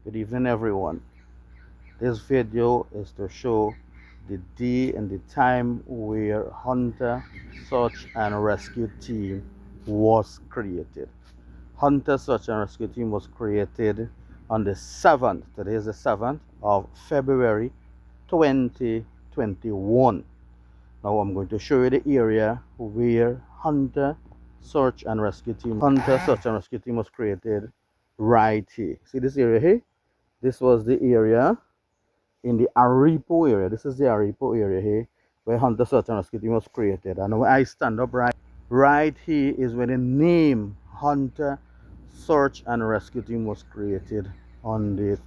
Good evening, everyone. This video is to show the day and the time where Hunter Search and Rescue Team was created. Hunter Search and Rescue Team was created on the 7th, today is the 7th of February 2021. Now I'm going to show you the area where Hunter Search and Rescue Team was created right here. See this area here? This was the area in the Aripo area. This is the Aripo area here where Hunter Search and Rescue Team was created. And when I stand up right here is where the name Hunter Search and Rescue Team was created on the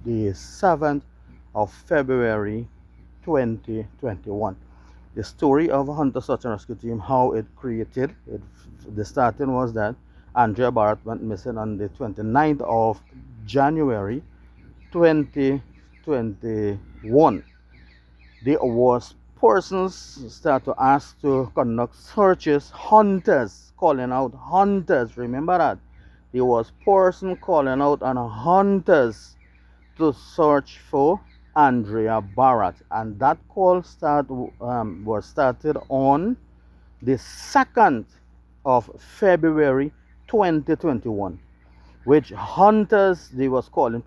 7th of February 2021. The story of Hunter Search and Rescue Team, how it created, the starting was that Andrea Barrett went missing on the 29th of January 2021. There was persons start to ask to conduct searches, hunters calling out hunters. Remember that there was person calling out on hunters to search for Andrea Barrett, and that call was started on the 2nd of February 2021, which hunters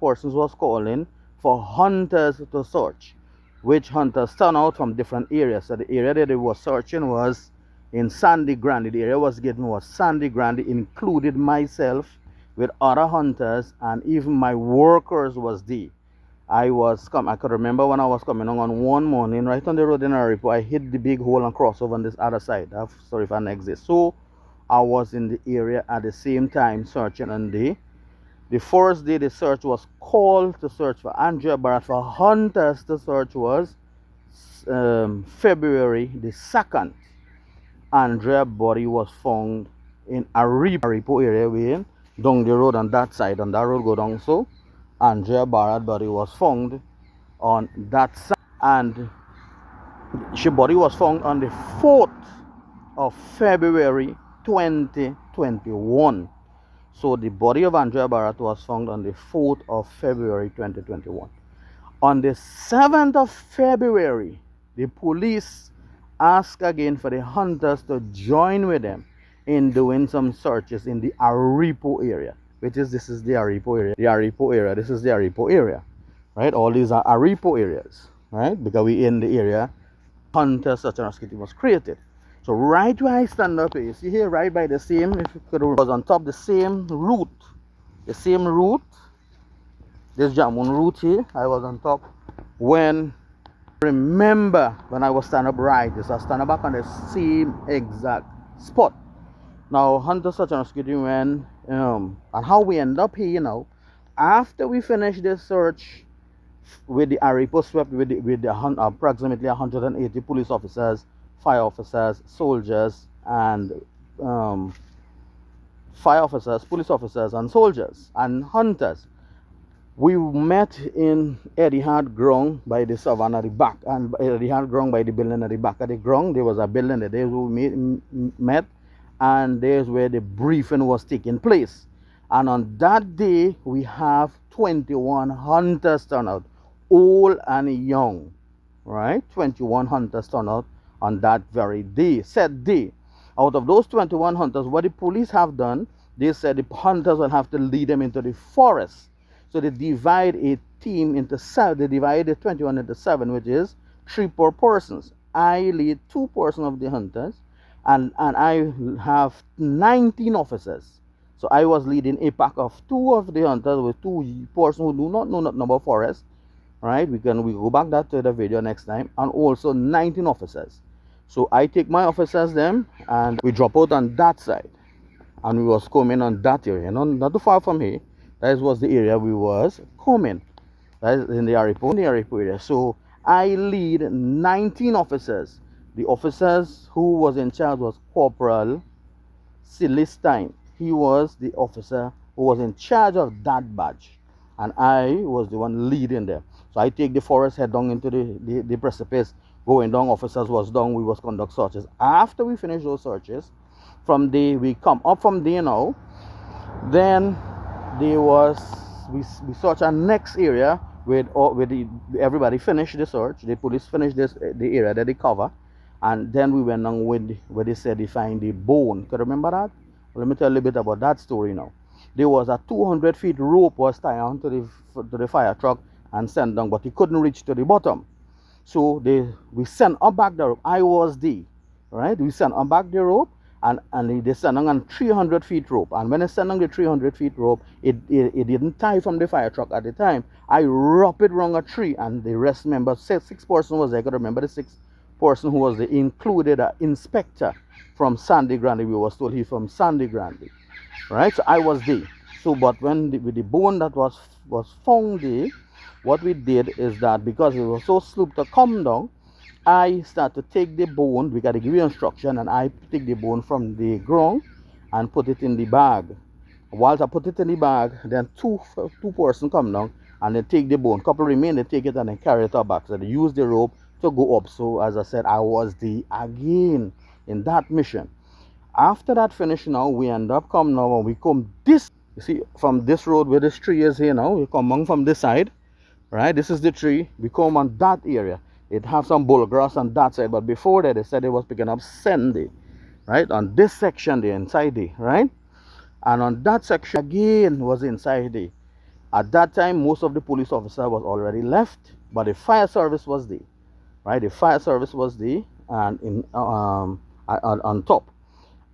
persons was calling for hunters to search, which hunters turned out from different areas. So the area that they were searching was in Sandy Grande. The area was given was Sandy Grande, included myself with other hunters, and even my workers was there. I could remember when I was coming on one morning right on the road in Aripo, I hit the big hole and cross over on this other side. Sorry if I exist. So I was in the area at the same time searching, and the first day the search was called to search for Andrea Barrett for hunters to search was February the 2nd. Andrea body was found in Aripo area, way down the road on that side, on that road go down. So Andrea Barrett body was found on that side, and she body was found on the 4th of February 2021. So the body of Andrea Barrett was found on the 4th of February 2021. On the 7th of February, the police asked again for the hunters to join with them in doing some searches in the Aripo area, this is the Aripo area. This is the Aripo area, right? All these are Aripo areas, right? Because we in the area Hunter Search and Rescue Team was created. So right where I stand up here, you see here, right by the same, if you could, was on top the same route, this Jamun route here, I was on top remember when I was stand up right, I stand up back on the same exact spot. Now Hunter Search and Rescue Team went, and how we end up here, after we finished the search with the Aripo swept with approximately 180 police officers, fire officers, soldiers, and police officers, and soldiers and hunters. We met in Etihad ground by the savannah at the back, and Etihad ground by the building at the back of the ground. There was a building that there we met, and there's where the briefing was taking place. And on that day, we have 21 hunters turn out, old and young, right? 21 hunters turn out on that very day, said day. Out of those 21 hunters, what the police have done, they said the hunters will have to lead them into the forest. So they divide a team into 7. They divide the 21 into 7, which is 3 per persons. I lead 2 persons of the hunters, and I have 19 officers. So I was leading a pack of 2 of the hunters with 2 persons who do not know nothing about forest. Right? We go back that to the video next time, and also 19 officers. So I take my officers them, and we drop out on that side, and we was coming on that area, not too far from here. That was the area we was coming. That is in the Aripo area. So I lead 19 officers. The officers who was in charge was Corporal Celestine. He was the officer who was in charge of that batch, and I was the one leading them. So I take the forest, head down into the precipice, going down. Officers was down, we was conduct searches. After we finish those searches, we come up from there now, then we we searched our next area with everybody finished the search. The police finished the area that they cover, and then we went on with where they said they find the bone. Can you remember that? Well, let me tell you a little bit about that story now. There was a 200 feet rope was tied onto the fire truck and sent down, but he couldn't reach to the bottom. So we sent up back the rope. I was the right. We sent up back the rope, and they sent on 300 feet rope. And when they sent on the 300 feet rope, it didn't tie from the fire truck at the time. I wrapped it around a tree, and the rest member, six person was there. I could remember the sixth person who was there, included an inspector from Sandy Grande. We was told he from Sandy Grande, right? So I was there. So, but when with the bone that was found there, what we did is that because it was so sloop to come down, I start to take the bone. We got to give you instruction, and I take the bone from the ground and put it in the bag. Whilst I put it in the bag, then two person come down and they take the bone. Couple remain, they take it and then carry it up back. So they use the rope to go up. So as I said, I was again in that mission. After that finish now, we end up come now and we come this. You see from this road where this tree is here now, we come on from this side, right? This is the tree. We come on that area. It have some bull grass on that side, but before that they said it was picking up sandy, right? On this section the inside there, right? And on that section again was inside there. At that time most of the police officer was already left, but the fire service was there, right? The fire service was there, and in on top.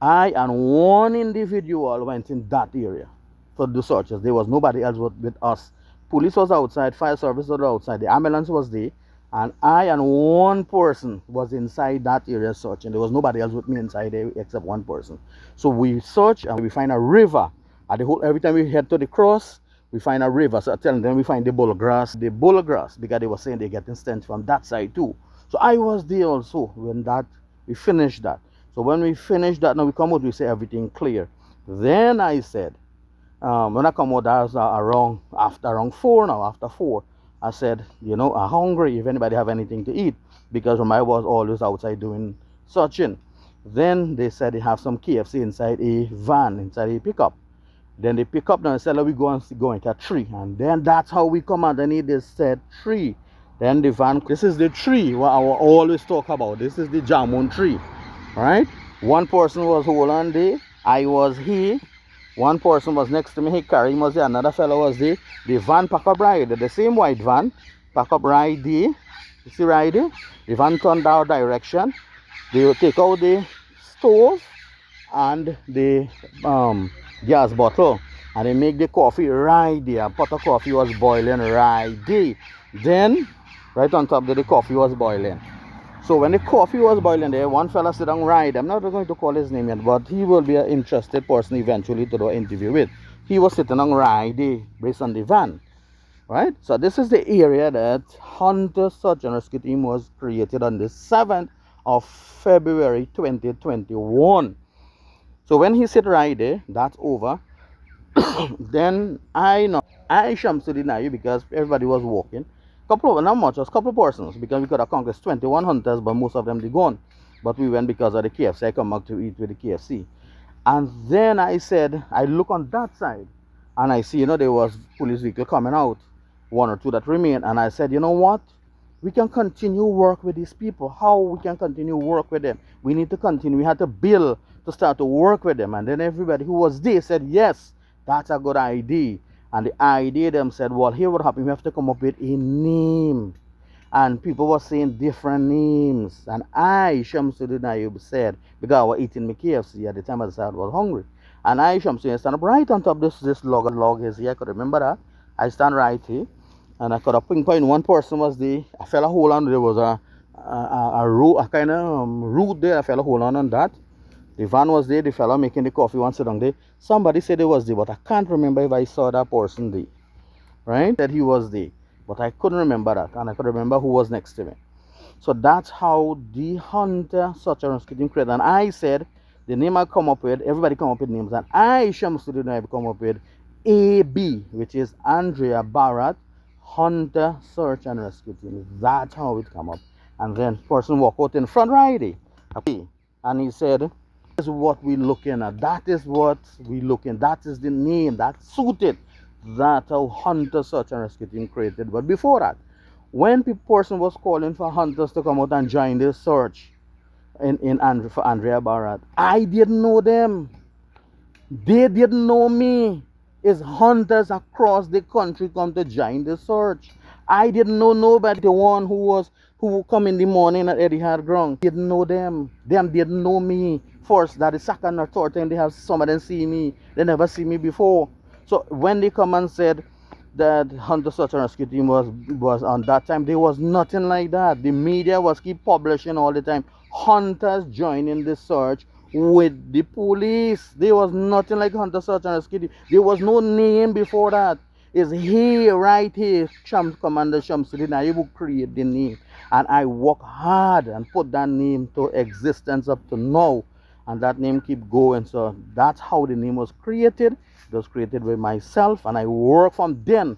I and one individual went in that area for the searches. There was nobody else with us. Police was outside, fire service was outside, the ambulance was there, and I and one person was inside that area searching. There was nobody else with me inside there except one person. So we search and we find a river. At the whole, every time we head to the cross, we find a river. So I tell them we find the bull grass, because they were saying they're getting stench from that side too. So I was there also when we finished that. So when we finished that, now we come out, we say everything clear. Then I said, when I come out, that was around 4 now, after 4. I said, you know, I'm hungry, if anybody have anything to eat, because I was always outside doing searching. Then they said they have some KFC inside a van, inside a pickup. Then they pick up now and said, let we go into a tree. And then that's how we come underneath this said tree. Then the van, this is the tree what I always talk about. This is the jamon tree, right? One person was holding there, I was here. One person was next to me, he carried was there, another fellow was there. The van pack up right there, the same white van, pack up right there. You see right there? The van turned our direction. They will take out the stove and the gas bottle, and they make the coffee right there. A pot of coffee was boiling right there. Then, right on top there, the coffee was boiling. So when the coffee was boiling there, one fella sit down right. I'm not going to call his name yet, but he will be an interested person eventually to do an interview with. He was sitting on right there, based on the van, right? So this is the area that Hunter Search and Rescue Team was created on the 7th of February 2021. So when he sit right there, that's over. Then I Shamsudeen Ayube, because everybody was walking. Not much, just couple persons, because we could have conquered 21 hunters, but most of them they gone. But we went because of the KFC. I come back to eat with the KFC. And then I said, I look on that side and I see, you know, there was police vehicle coming out, 1 or 2 that remain. And I said, you know what? We can continue work with these people. How we can continue work with them? We need to continue. We had to build to start to work with them. And then everybody who was there said, yes, that's a good idea. And the idea them said, well, here what happened, we have to come up with a name. And people were saying different names. And I, Shamsudeen Ayube, said, because I was eating my KFC at the time I decided I was hungry. And I, Shamsudeen, stand up right on top of this log is here. I could remember that. I stand right here. And I could have pinpointed one person was there. A fella hold on. There was a kind of root there. A fella hold on that. The van was there, the fellow making the coffee one sit down there. Somebody said he was there, but I can't remember if I saw that person there. Right? That he was there. But I couldn't remember that. And I could remember who was next to me. So that's how the Hunter Search and Rescue Team created. And I said, the name I come up with, everybody come up with names. And I, Shamsudeen Ayube, come up with AB, which is Andrea Barrett Hunter Search and Rescue Team. That's how it come up. And then person walk out in front right there. And he said, is what we're looking at. That is what we're looking. That is the name that suited. That's how Hunter Search and Rescue Team created. But before that, when the person was calling for hunters to come out and join the search for Andrea Barrett, I didn't know them. They didn't know me. It's hunters across the country come to join the search. I didn't know nobody. The one who come in the morning at Eddie Hard Ground. Didn't know them. Them didn't know me. First, that the second or third time they have some of them see me. They never see me before. So when they come and said that Hunter Search and Rescue Team was on that time, there was nothing like that. The media was keep publishing all the time. Hunters joining the search with the police. There was nothing like Hunter Search and Rescue Team. There was no name before that. It's here, right here, Commander Shamsudeen Ayube created the name. And I work hard and put that name to existence up to now. And that name keep going. So that's how the name was created. It was created by myself, and I work from then.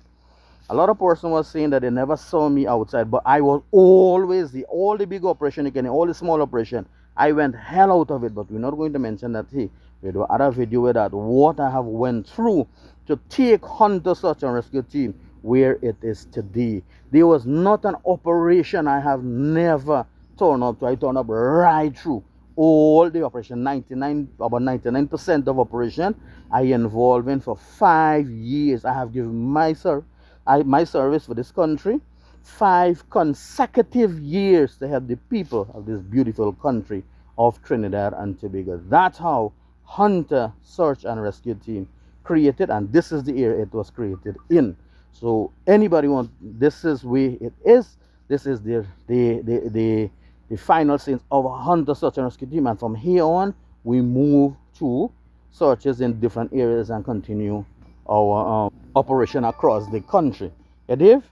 A lot of person was saying that they never saw me outside, but I was always all the big operation again, all the small operation. I went hell out of it, but we're not going to mention that here. We do other video with that, what I have went through to take Hunter Search and Rescue Team where it is today. There was not an operation I have never turned up to. I turned up right through all the operation, about 99% of operation I involved in for 5 years. I have given my service for this country 5 consecutive years to help the people of this beautiful country of Trinidad and Tobago. That's how Hunter Search and Rescue Team created, and this is the era it was created in. So anybody want, this is where it is. This is the final scenes of Hunter Search and Rescue Team, and from here on we move to searches in different areas and continue our operation across the country. Yeah, Dave?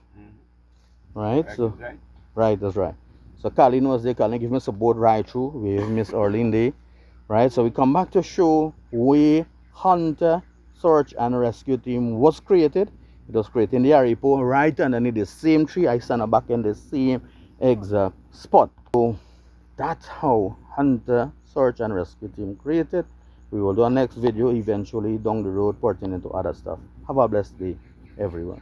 Right? So right, that's right. So Colleen was there. Colleen give me support right through with Miss Arlene Day. Right? So we come back to show where Hunter Search and Rescue Team was created. It was created in the Aripo, right underneath the same tree. I stand back in the same exact spot. So that's how Hunter Search and Rescue Team created. We will do our next video eventually down the road pertaining to other stuff. Have a blessed day, everyone.